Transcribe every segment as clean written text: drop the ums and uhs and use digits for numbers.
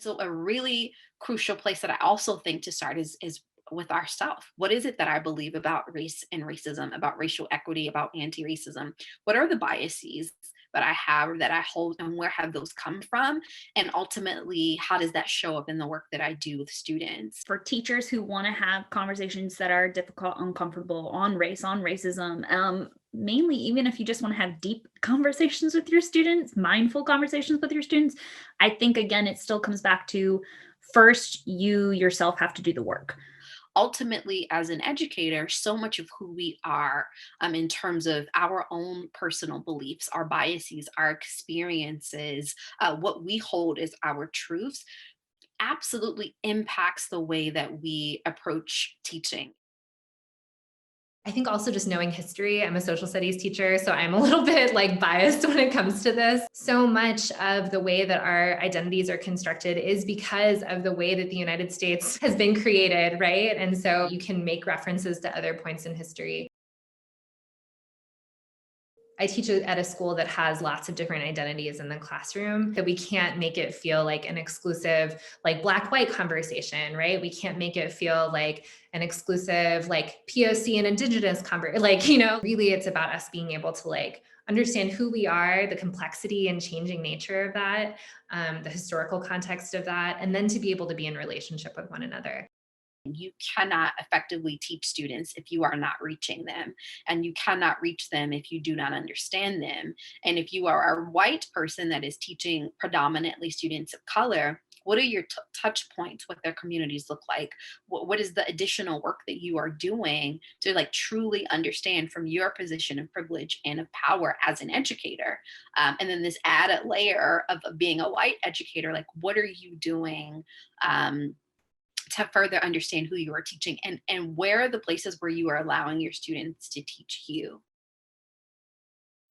So a really crucial place that I also think to start is with ourself. What is it that I believe about race and racism, about racial equity, about anti-racism? What are the biases that I have or that I hold, and where have those come from? And ultimately, how does that show up in the work that I do with students? For teachers who want to have conversations that are difficult, uncomfortable on race, on racism, mainly even if you just want to have deep conversations with your students, mindful conversations with your students, I think again, it still comes back to first, you yourself have to do the work. Ultimately, as an educator, so much of who we are, in terms of our own personal beliefs, our biases, our experiences, what we hold as our truths, absolutely impacts the way that we approach teaching. I think also just knowing history. I'm a social studies teacher, so I'm a little bit like biased when it comes to this. So much of the way that our identities are constructed is because of the way that the United States has been created, right? And so you can make references to other points in history. I teach at a school that has lots of different identities in the classroom, that we can't make it feel like an exclusive, like black white conversation, right? We can't make it feel like an exclusive, like POC and indigenous conversation. Like, really it's about us being able to like understand who we are, the complexity and changing nature of that, the historical context of that, and then to be able to be in relationship with one another. You cannot effectively teach students if you are not reaching them, and you cannot reach them if you do not understand them. And if you are a white person that is teaching predominantly students of color, what are your touch points? What their communities look like? What is the additional work that you are doing to like truly understand from your position of privilege and of power as an educator? And then this added layer of being a white educator, like what are you doing? To further understand who you are teaching, and where are the places where you are allowing your students to teach you.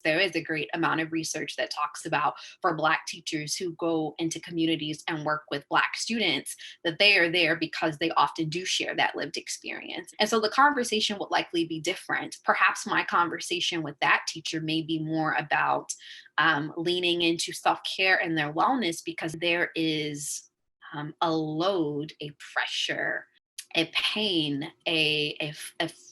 There is a great amount of research that talks about, for black teachers who go into communities and work with black students, that they are there because they often do share that lived experience, and so the conversation would likely be different. Perhaps my conversation with that teacher may be more about leaning into self-care and their wellness, because there is a load, a pressure, a pain, a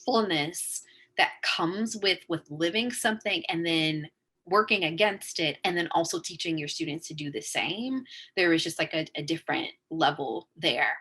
fullness that comes with living something and then working against it, and then also teaching your students to do the same. There is just like a different level there.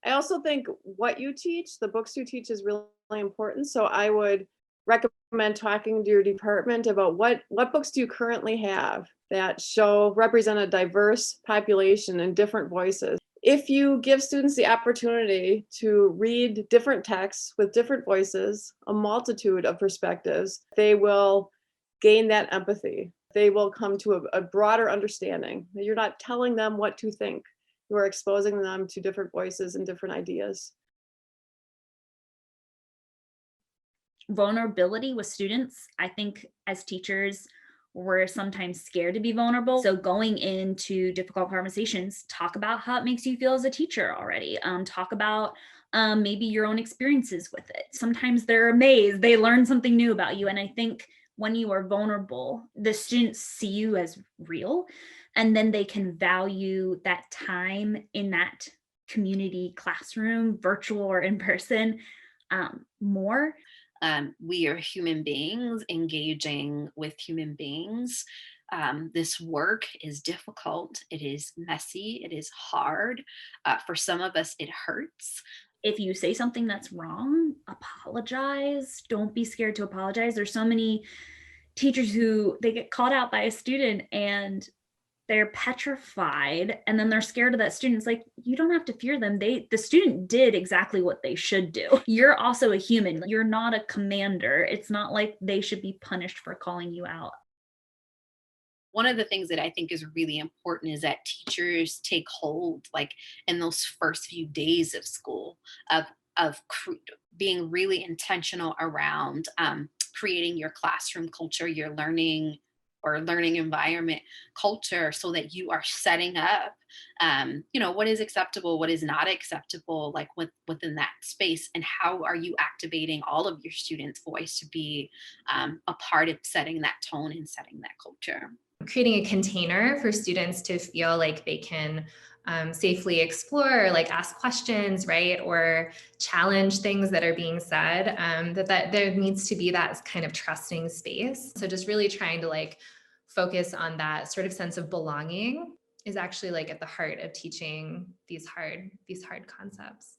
I also think what you teach, the books you teach is really important. So I would recommend talking to your department about what books do you currently have that show represent a diverse population and different voices. If you give students the opportunity to read different texts with different voices, a multitude of perspectives, they will gain that empathy. They will come to a broader understanding. You're not telling them what to think. You are exposing them to different voices and different ideas. Vulnerability with students, I think as teachers, we're sometimes scared to be vulnerable. So going into difficult conversations, talk about how it makes you feel as a teacher already. Talk about maybe your own experiences with it. Sometimes they're amazed, they learn something new about you. And I think when you are vulnerable, the students see you as real, and then they can value that time in that community classroom, virtual or in person, more. We are human beings engaging with human beings. This work is difficult. It is messy. It is hard. For some of us, it hurts. If you say something that's wrong, apologize. Don't be scared to apologize. There's so many teachers who they get called out by a student and they're petrified, and then they're scared of that student. It's like, you don't have to fear them. The student did exactly what they should do. You're also a human. You're not a commander. It's not like they should be punished for calling you out. One of the things that I think is really important is that teachers take hold, like in those first few days of school, of being really intentional around creating your classroom culture, your learning or learning environment culture, so that you are setting up, what is acceptable, what is not acceptable, like within that space, and how are you activating all of your students' voice to be a part of setting that tone and setting that culture. creating a container for students to feel like they can safely explore, like ask questions, right? Or challenge things that are being said, that there needs to be that kind of trusting space. So just really trying to like focus on that sort of sense of belonging is actually like at the heart of teaching these hard concepts.